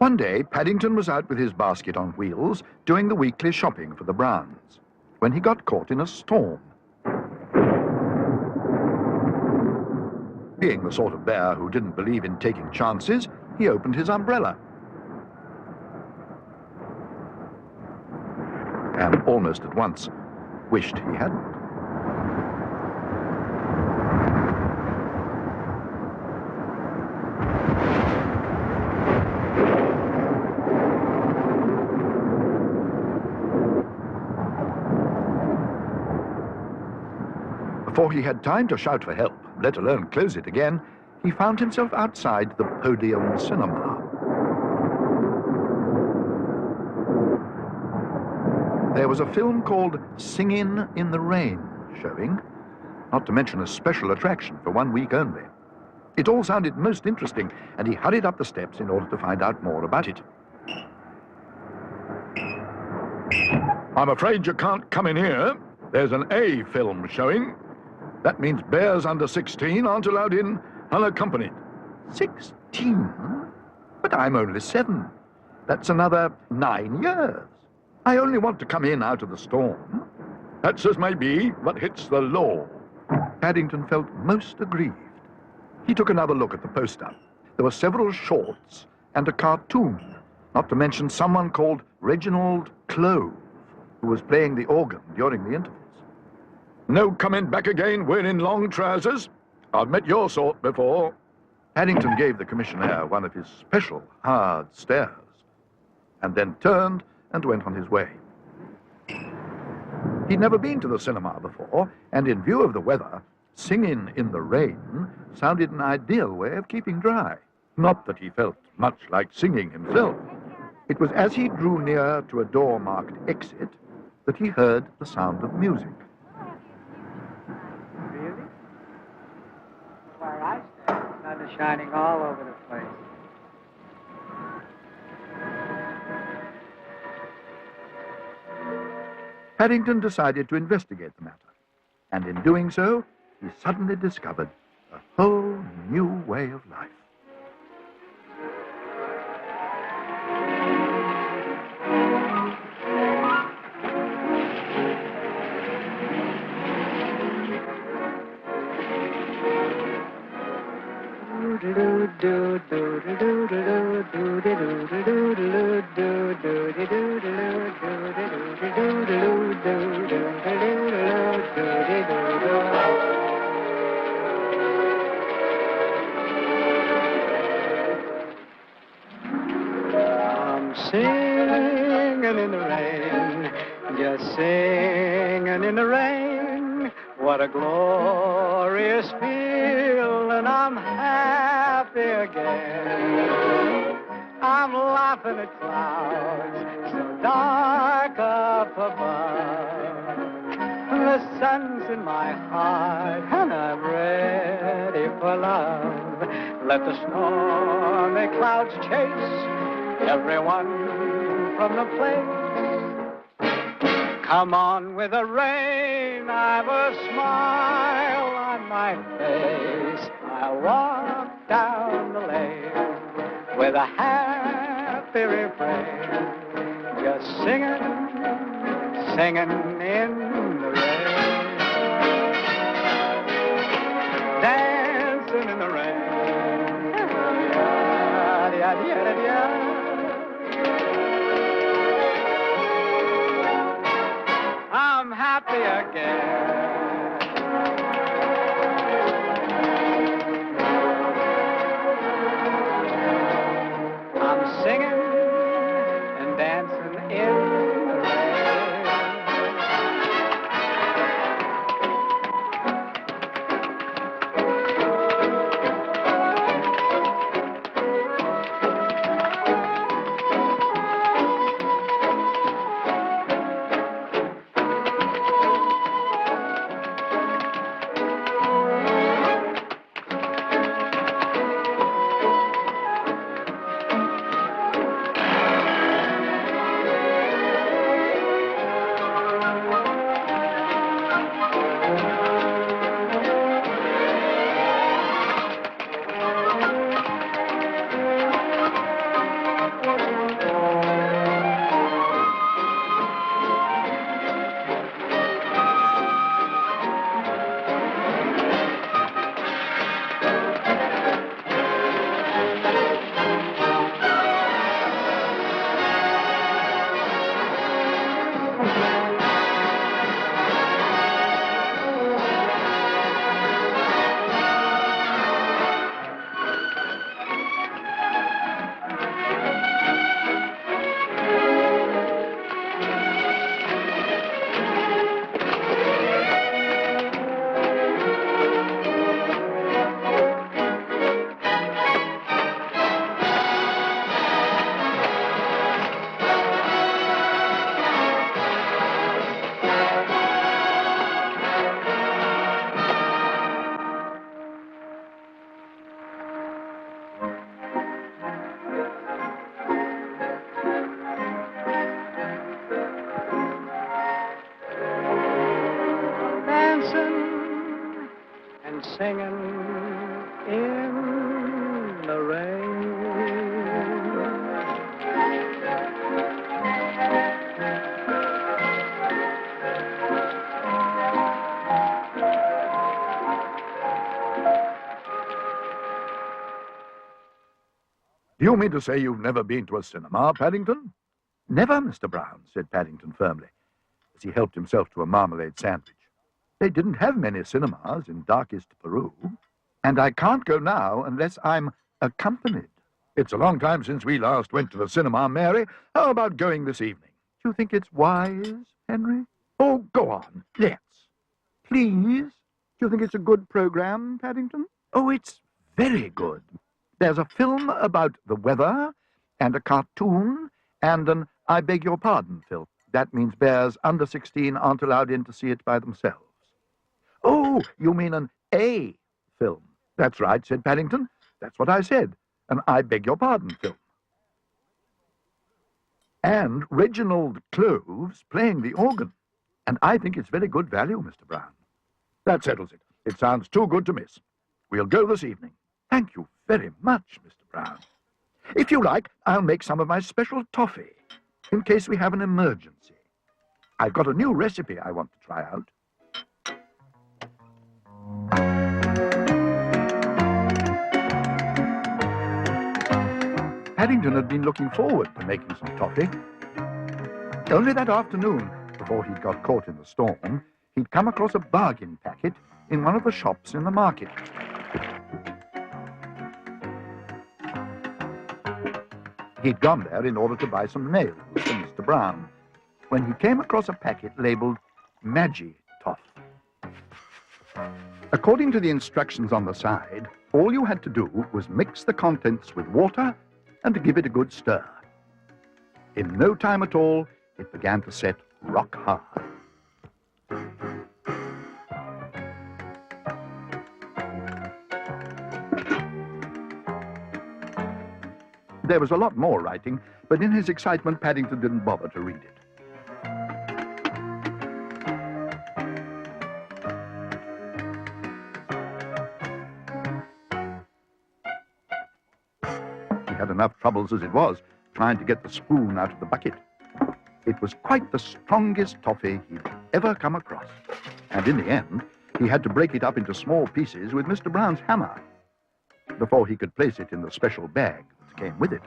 One day, Paddington was out with his basket on wheels, doing the weekly shopping for the Browns, when he got caught in a storm. Being the sort of bear who didn't believe in taking chances, he opened his umbrella. And almost at once wished he hadn't. Before he had time to shout for help, let alone close it again, he found himself outside the Podium Cinema. There was a film called Singin' in the Rain showing, not to mention a special attraction for 1 week only. It all sounded most interesting, and he hurried up the steps in order to find out more about it. I'm afraid you can't come in here. There's an A film showing. That means bears under 16 aren't allowed in unaccompanied. 16? But I'm only 7. That's another 9 years. I only want to come in out of the storm. That's as may be, but it's the law. Paddington felt most aggrieved. He took another look at the poster. There were several shorts and a cartoon, not to mention someone called Reginald Clove, who was playing the organ during the intervals. No coming back again wearing long trousers. I've met your sort before. Paddington gave the commissionaire one of his special hard stares, and then turned and went on his way. He'd never been to the cinema before, and in view of the weather, singing in the rain sounded an ideal way of keeping dry. Not that he felt much like singing himself. It was as he drew near to a door marked Exit that he heard the sound of music. Really? Where I stand, the sun is shining all over the place. Paddington decided to investigate the matter, and in doing so, he suddenly discovered a whole new way of life. I'm singing in the rain, just singing in the rain. What a glorious feeling, I'm happy again. I'm laughing at clouds so dark up above. The sun's in my heart and I'm ready for love. Let the stormy clouds chase everyone from the place. Come on with the rain, I've a smile on my face. I'll walk down the lane with a happy refrain, just singing, singing in the rain, dancing in the rain. I'm happy again. I'm singing and dancing in the rain. Do you mean to say you've never been to a cinema, Paddington? Never, Mr. Brown, said Paddington firmly, as he helped himself to a marmalade sandwich. They didn't have many cinemas in darkest Peru, and I can't go now unless I'm accompanied. It's a long time since we last went to the cinema, Mary. How about going this evening? Do you think it's wise, Henry? Oh, go on. Let's. Please? Do you think it's a good program, Paddington? Oh, it's very good. There's a film about the weather, and a cartoon, and an I beg your pardon film. That means bears under 16 aren't allowed in to see it by themselves. Oh, you mean an A film? That's right, said Paddington. That's what I said. An I beg your pardon film. And Reginald Cloves playing the organ. And I think it's very good value, Mr. Brown. That settles it. It sounds too good to miss. We'll go this evening. Thank you very much, Mr. Brown. If you like, I'll make some of my special toffee, in case we have an emergency. I've got a new recipe I want to try out. Paddington had been looking forward to making some toffee. Only that afternoon, before he'd got caught in the storm, he'd come across a bargain packet in one of the shops in the market. He'd gone there in order to buy some nails for Mr. Brown, when he came across a packet labelled Magi Toff. According to the instructions on the side, all you had to do was mix the contents with water and give it a good stir. In no time at all, it began to set rock hard. There was a lot more writing, but in his excitement, Paddington didn't bother to read it. He had enough troubles as it was, trying to get the spoon out of the bucket. It was quite the strongest toffee he'd ever come across, and in the end, he had to break it up into small pieces with Mr. Brown's hammer before he could place it in the special bag that came with it.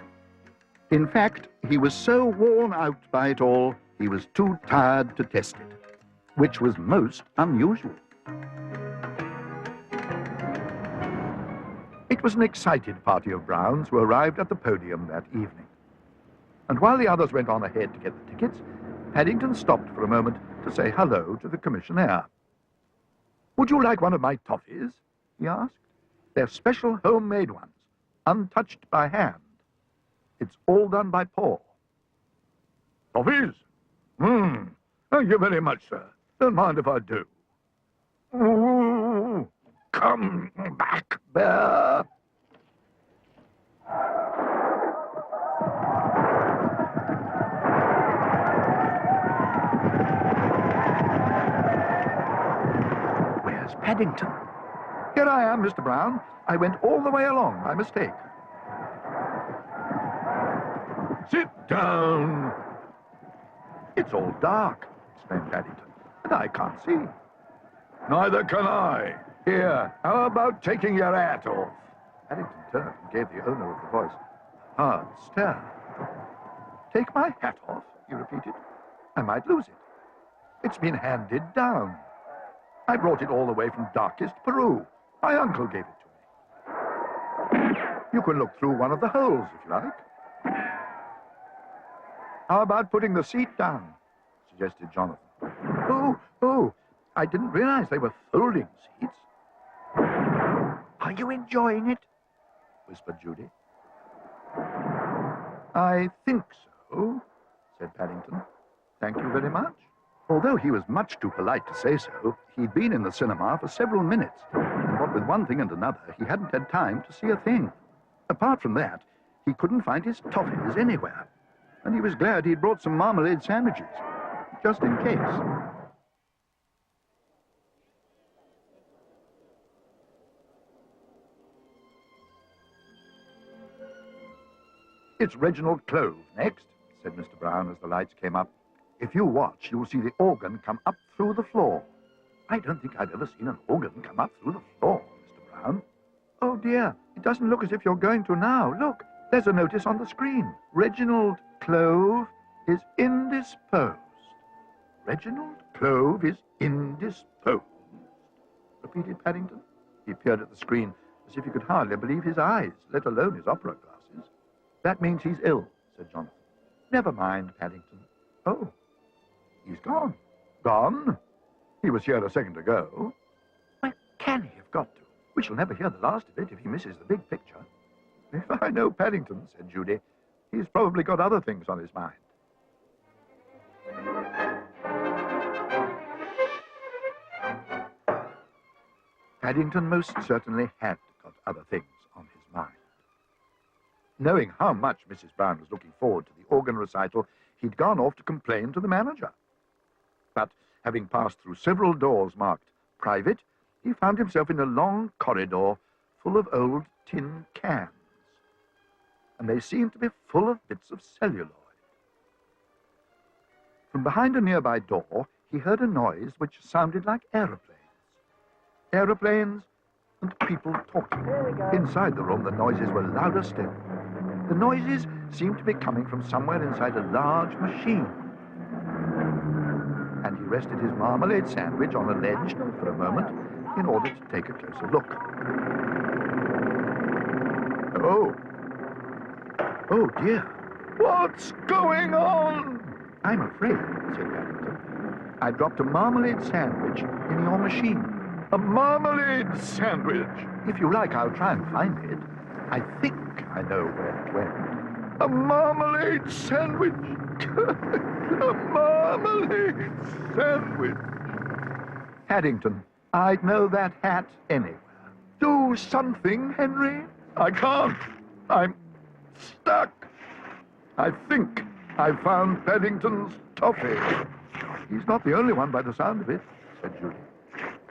In fact, he was so worn out by it all, he was too tired to test it, which was most unusual. It was an excited party of Browns who arrived at the podium that evening. And while the others went on ahead to get the tickets, Paddington stopped for a moment to say hello to the commissionaire. "Would you like one of my toffees?" he asked. "They're special homemade ones, untouched by hand. It's all done by Paul." Toffees? Thank you very much, sir. Don't mind if I do. Ooh, come back, bear. "Where's Paddington?" "Here I am, Mr. Brown. I went all the way along by mistake." Sit down. "It's all dark," exclaimed Paddington, "and I can't see." Neither can I. Here, how about taking your hat off? Paddington turned and gave the owner of the voice a hard stare. "Take my hat off," he repeated. "I might lose it. It's been handed down. I brought it all the way from darkest Peru. My uncle gave it to me. You can look through one of the holes if you like." "How about putting the seat down?" suggested Jonathan. Oh, I didn't realize they were folding seats." "Are you enjoying it?" whispered Judy. "I think so," said Paddington. "Thank you very much." Although he was much too polite to say so, he'd been in the cinema for several minutes, and what with one thing and another, he hadn't had time to see a thing. Apart from that, he couldn't find his toffees anywhere, and he was glad he'd brought some marmalade sandwiches, just in case. "It's Reginald Clove next," said Mr. Brown as the lights came up. "If you watch, you'll see the organ come up through the floor." "I don't think I've ever seen an organ come up through the floor, Mr. Brown." "Oh, dear, it doesn't look as if you're going to now. Look, There's a notice on the screen. Reginald Clove is indisposed. Reginald Clove is indisposed, repeated Paddington. He peered at the screen as if he could hardly believe his eyes, let alone his opera glasses. That means he's ill, said Jonathan. Never mind, Paddington. Oh, he's gone. Gone? He was here a second ago. Where can he have got to? We shall never hear the last of it if he misses the big picture. If I know Paddington, said Judy, he's probably got other things on his mind. Paddington most certainly had got other things on his mind. Knowing how much Mrs. Brown was looking forward to the organ recital, he'd gone off to complain to the manager. But having passed through several doors marked private, he found himself in a long corridor full of old tin cans. And they seemed to be full of bits of celluloid. From behind a nearby door, he heard a noise which sounded like aeroplanes. Aeroplanes and people talking. Inside the room, the noises were louder still. The noises seemed to be coming from somewhere inside a large machine. And he rested his marmalade sandwich on a ledge for a moment in order to take a closer look. Oh dear. What's going on? I'm afraid, said Paddington, I dropped a marmalade sandwich in your machine. A marmalade sandwich? If you like, I'll try and find it. I think I know where it went. A marmalade sandwich? A marmalade sandwich? Paddington, I'd know that hat anywhere. Do something, Henry. I can't. I'm stuck. I think I found Paddington's toffee. He's not the only one by the sound of it, said Judy.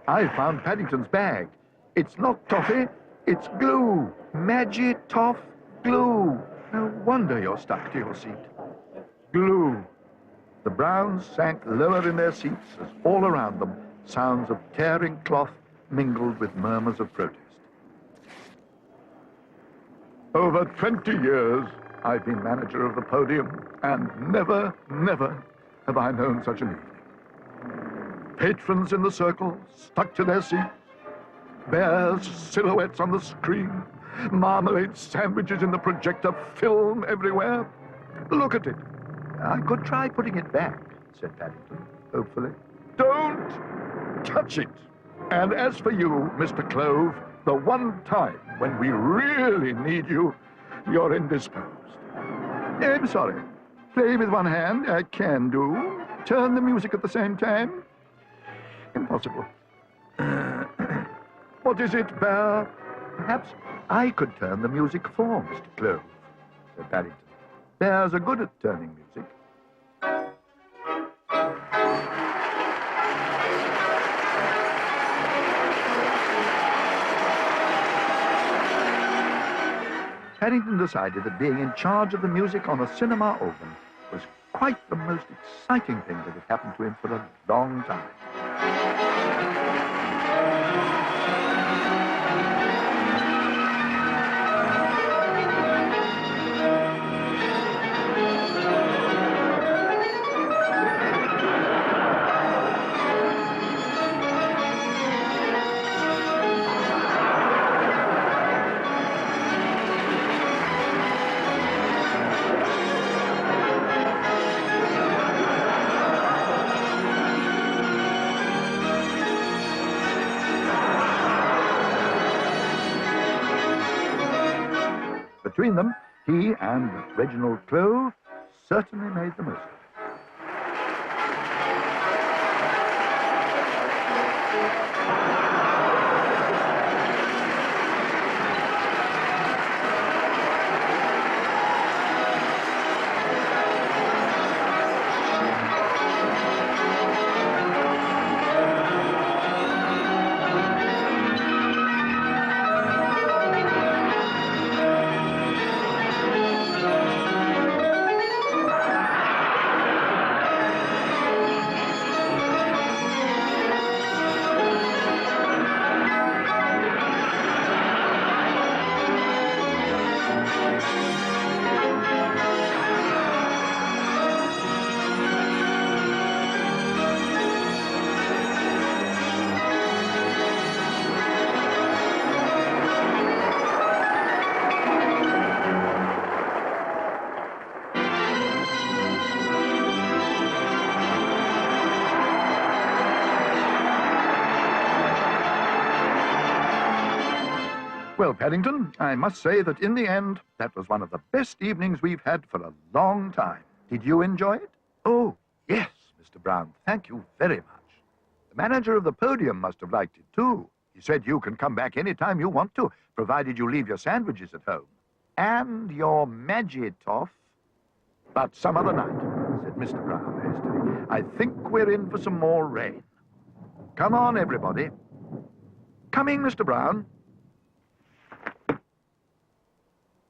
I found Paddington's bag. It's not toffee, it's glue. Magi-Toff glue. No wonder you're stuck to your seat. Glue. The Browns sank lower in their seats as all around them sounds of tearing cloth mingled with murmurs of protest. Over 20 years, I've been manager of the podium, and never have I known such an evening. Patrons in the circle, stuck to their seats, bears' silhouettes on the screen, marmalade sandwiches in the projector, film everywhere. Look at it. I could try putting it back, said Paddington, hopefully. Don't touch it. And as for you, Mr. Clove, the one time when we really need you, you're indisposed. I'm sorry. Play with one hand, I can do. Turn the music at the same time. Impossible. What is it, Bear? Perhaps I could turn the music for Mr. Clove, said Paddington. Bears are good at turning music. Paddington decided that being in charge of the music on a cinema organ was quite the most exciting thing that had happened to him for a long time. Between them, he and Reginald Clove certainly made the most of it. Well, Paddington, I must say that in the end, that was one of the best evenings we've had for a long time. Did you enjoy it? Oh, yes, Mr. Brown. Thank you very much. The manager of the podium must have liked it, too. He said you can come back any time you want to, provided you leave your sandwiches at home. And your Magitoff. But some other night, said Mr. Brown hastily. I think we're in for some more rain. Come on, everybody. Coming, Mr. Brown.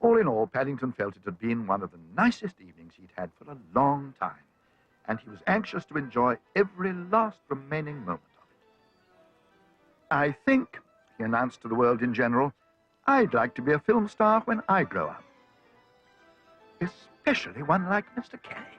All in all, Paddington felt it had been one of the nicest evenings he'd had for a long time, and he was anxious to enjoy every last remaining moment of it. I think, he announced to the world in general, I'd like to be a film star when I grow up. Especially one like Mr. Kelly.